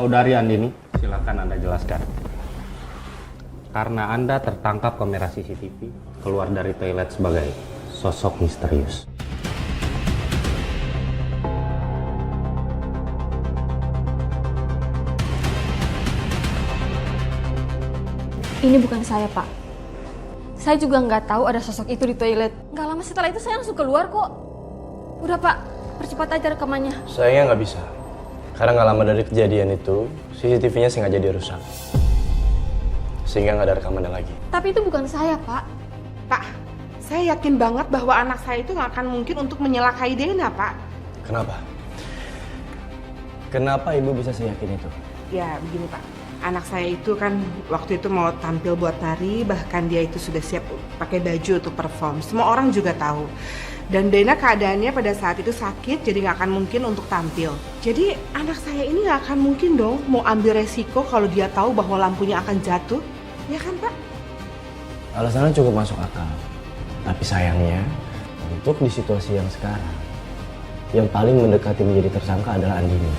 Saudari Andini, silakan Anda jelaskan. Karena Anda tertangkap kamera CCTV keluar dari toilet sebagai sosok misterius. Ini bukan saya, Pak. Saya juga nggak tahu ada sosok itu di toilet. Nggak lama setelah itu saya langsung keluar kok. Udah, Pak, percepat aja rekamannya. Saya nggak bisa. Karena nggak lama dari kejadian itu, CCTV-nya sengaja dirusak. Sehingga nggak ada rekamannya lagi. Tapi itu bukan saya, Pak. Pak, saya yakin banget bahwa anak saya itu nggak akan mungkin untuk menyelakai Dena, Pak. Kenapa? Kenapa ibu bisa seyakin itu? Ya, begini, Pak. Anak saya itu kan waktu itu mau tampil buat tari, bahkan dia itu sudah siap pakai baju untuk perform. Semua orang juga tahu. Dan Dena keadaannya pada saat itu sakit, jadi nggak akan mungkin untuk tampil. Jadi anak saya ini nggak akan mungkin dong mau ambil resiko kalau dia tahu bahwa lampunya akan jatuh. Ya kan, Pak? Alasannya cukup masuk akal. Tapi sayangnya, untuk di situasi yang sekarang, yang paling mendekati menjadi tersangka adalah Andini.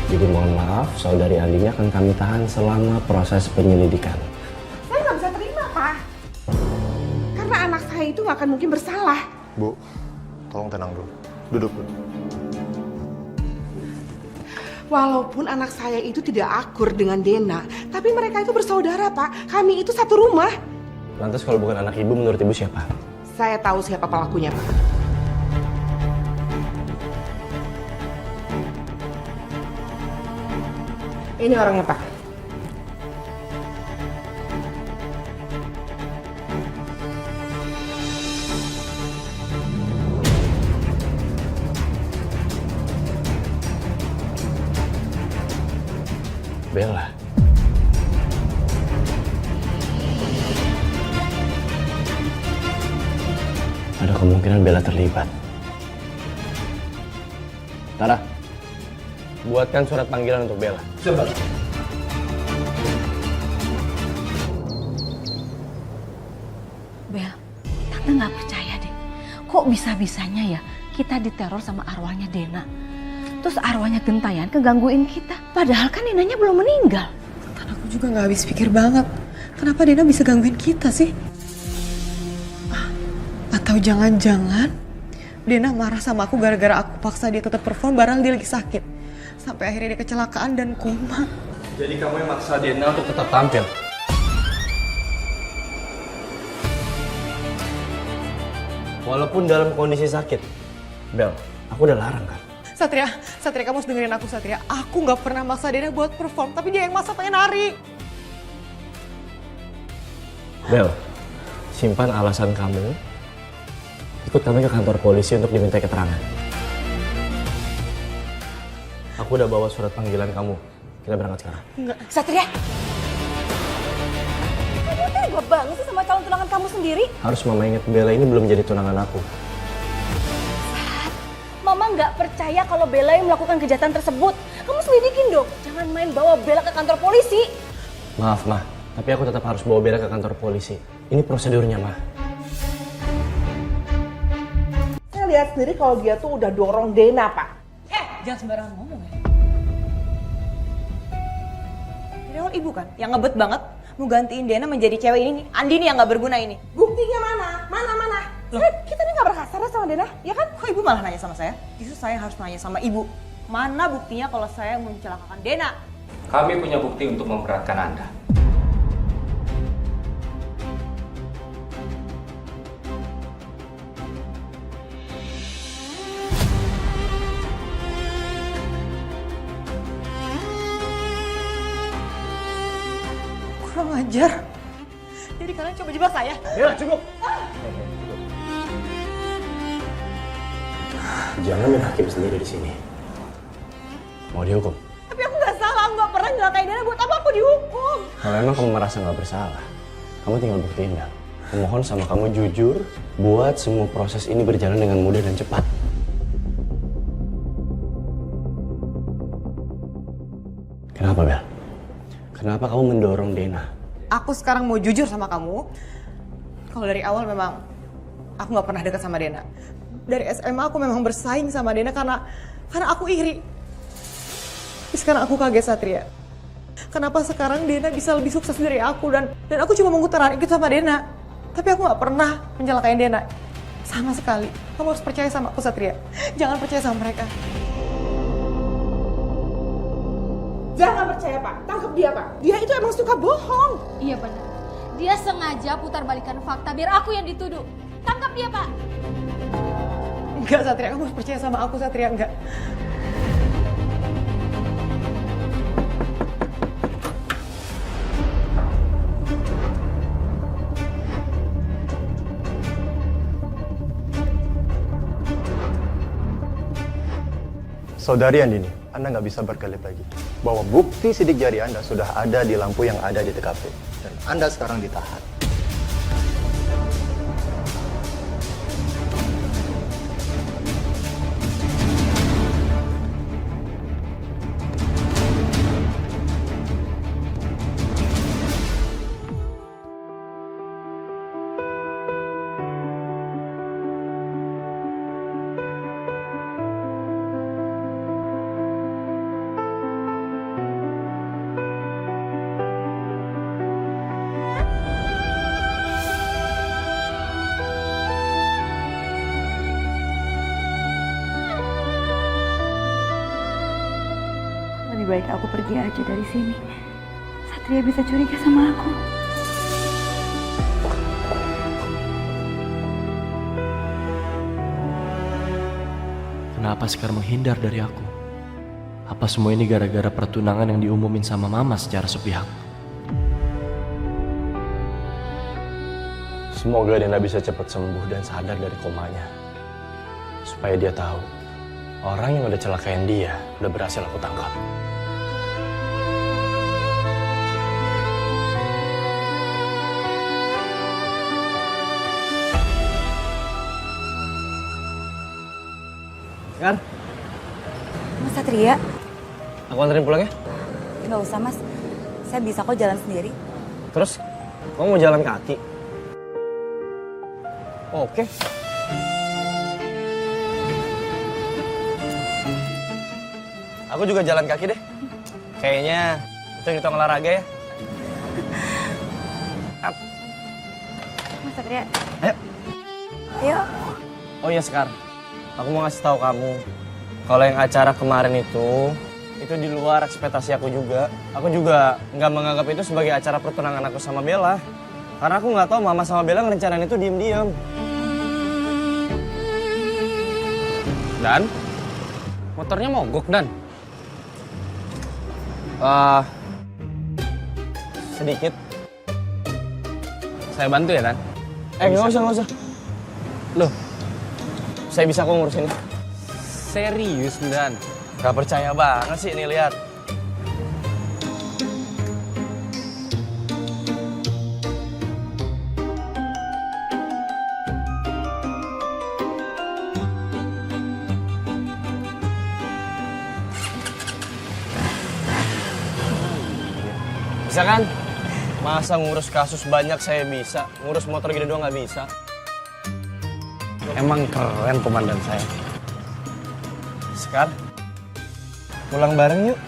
Jadi mohon maaf, saudari Andini akan kami tahan selama proses penyelidikan. Saya nggak bisa terima, Pak. Karena anak saya itu nggak akan mungkin bersalah. Bu, tolong tenang dulu. Duduk dulu. Walaupun anak saya itu tidak akur dengan Dena, tapi mereka itu bersaudara, Pak. Kami itu satu rumah. Lantas kalau bukan anak ibu, menurut ibu siapa? Saya tahu siapa pelakunya, Pak. Ini orangnya, Pak. Bella. Ada kemungkinan Bella terlibat. Tara, buatkan surat panggilan untuk Bella. Coba. Bel, tante nggak percaya deh. Kok bisa-bisanya ya kita diteror sama arwahnya Dena. Terus arwahnya Gentayan kegangguin kita. Padahal kan Denanya belum meninggal. Kan aku juga nggak habis pikir banget. Kenapa Dena bisa gangguin kita sih? Atau jangan-jangan Dena marah sama aku gara-gara aku paksa dia tetap perform barang dia lagi sakit. Sampai akhirnya dia kecelakaan dan koma. Jadi kamu yang maksa Dena untuk tetap tampil? Walaupun dalam kondisi sakit. Bel, aku udah larang kan? Satria, kamu harus dengerin aku, Satria. Aku nggak pernah maksa Dena buat perform, tapi dia yang maksa pengen nari. Bel, simpan alasan kamu. Ikut kami ke kantor polisi untuk diminta keterangan. Aku udah bawa surat panggilan kamu. Kita berangkat sekarang. Enggak. Satria! Kamu tega banget sih sama calon tunangan kamu sendiri? Harus mama ingat Bella ini belum jadi tunangan aku. Mama nggak percaya kalau Bella yang melakukan kejahatan tersebut. Kamu selidikin dong. Jangan main bawa Bella ke kantor polisi. Maaf, Ma. Tapi aku tetap harus bawa Bella ke kantor polisi. Ini prosedurnya, Ma. Saya lihat sendiri kalau dia tuh udah dorong Dena, Pak. Jangan sembarangan ngomong ya. Dari awal ibu kan yang ngebet banget mau gantiin Dena menjadi cewek ini, Andini yang nggak berguna ini. Buktinya mana? Mana? Kita nih nggak berkasar sama Dena, ya kan? Kok ibu malah nanya sama saya? Justru saya harus nanya sama ibu. Mana buktinya kalau saya mencelakakan Dena? Kami punya bukti untuk memberatkan Anda. Kurang ajar. Jadi kalian coba jebak saya? Bella, cukup! Jangan main hakim sendiri di sini. Mau dihukum? Tapi aku nggak salah, aku nggak pernah nyelakain Dena. Buat apa aku dihukum? Kalau emang kamu merasa nggak bersalah, kamu tinggal buktiin, Bel. Memohon sama kamu jujur, buat semua proses ini berjalan dengan mudah dan cepat. Kenapa, Bel? Kenapa kamu mendorong Dena? Aku sekarang mau jujur sama kamu. Kalau dari awal memang aku nggak pernah dekat sama Dena. Dari SMA aku memang bersaing sama Dena karena aku iri. Tapi sekarang aku kaget Satria. Kenapa sekarang Dena bisa lebih sukses dari aku dan aku cuma mengutarakan itu sama Dena. Tapi aku nggak pernah mencelakain Dena. Sama sekali. Kamu harus percaya sama aku Satria. Jangan percaya sama mereka. Jangan percaya Pak, tangkap dia Pak. Dia itu emang suka bohong. Iya benar. Dia sengaja putar balikan fakta biar aku yang dituduh. Tangkap dia, Pak. Enggak Satria, kamu harus percaya sama aku Satria, enggak. Saudari Andini, Anda nggak bisa berkelit lagi. Bahwa bukti sidik jari Anda sudah ada di lampu yang ada di TKP. Dan Anda sekarang ditahan. Lebih baik aku pergi aja dari sini. Satria bisa curiga sama aku. Kenapa sekarang menghindar dari aku? Apa semua ini gara-gara pertunangan yang diumumin sama mama secara sepihak? Semoga Dena bisa cepat sembuh dan sadar dari komanya. Supaya dia tahu, orang yang udah celakain dia udah berhasil aku tangkap. Kan? Mas Satria, Aku anterin pulang ya? nggak usah mas. Saya bisa kok jalan sendiri. Terus, kamu mau jalan kaki? Oke. Aku juga jalan kaki deh. Kayaknya hitung-hitung olahraga ya. Mas Satria, Ayo. ayo. Oh iya Sekar, aku mau ngasih tahu kamu. Kalau yang acara kemarin itu di luar ekspektasi aku juga. Aku juga nggak menganggap itu sebagai acara pertunangan aku sama Bella. Karena aku nggak tahu Mama sama Bella ngerencanain itu diem-diem. Dan? Motornya mogok, Dan? Sedikit. Saya bantu ya, Dan? Nggak usah. Loh, saya bisa kok ngurusin ini. Serius, Dan? Gak percaya banget sih, nih lihat. Bisa kan? Masa ngurus kasus banyak saya bisa, ngurus motor gede doang nggak bisa. Emang keren komandan saya. Sekar, pulang bareng yuk,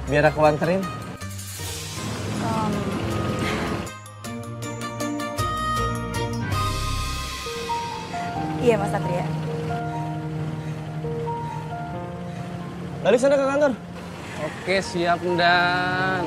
biar aku anterin. Iya Mas Satria. Balik sana ke kantor. Oke, siap, Dan.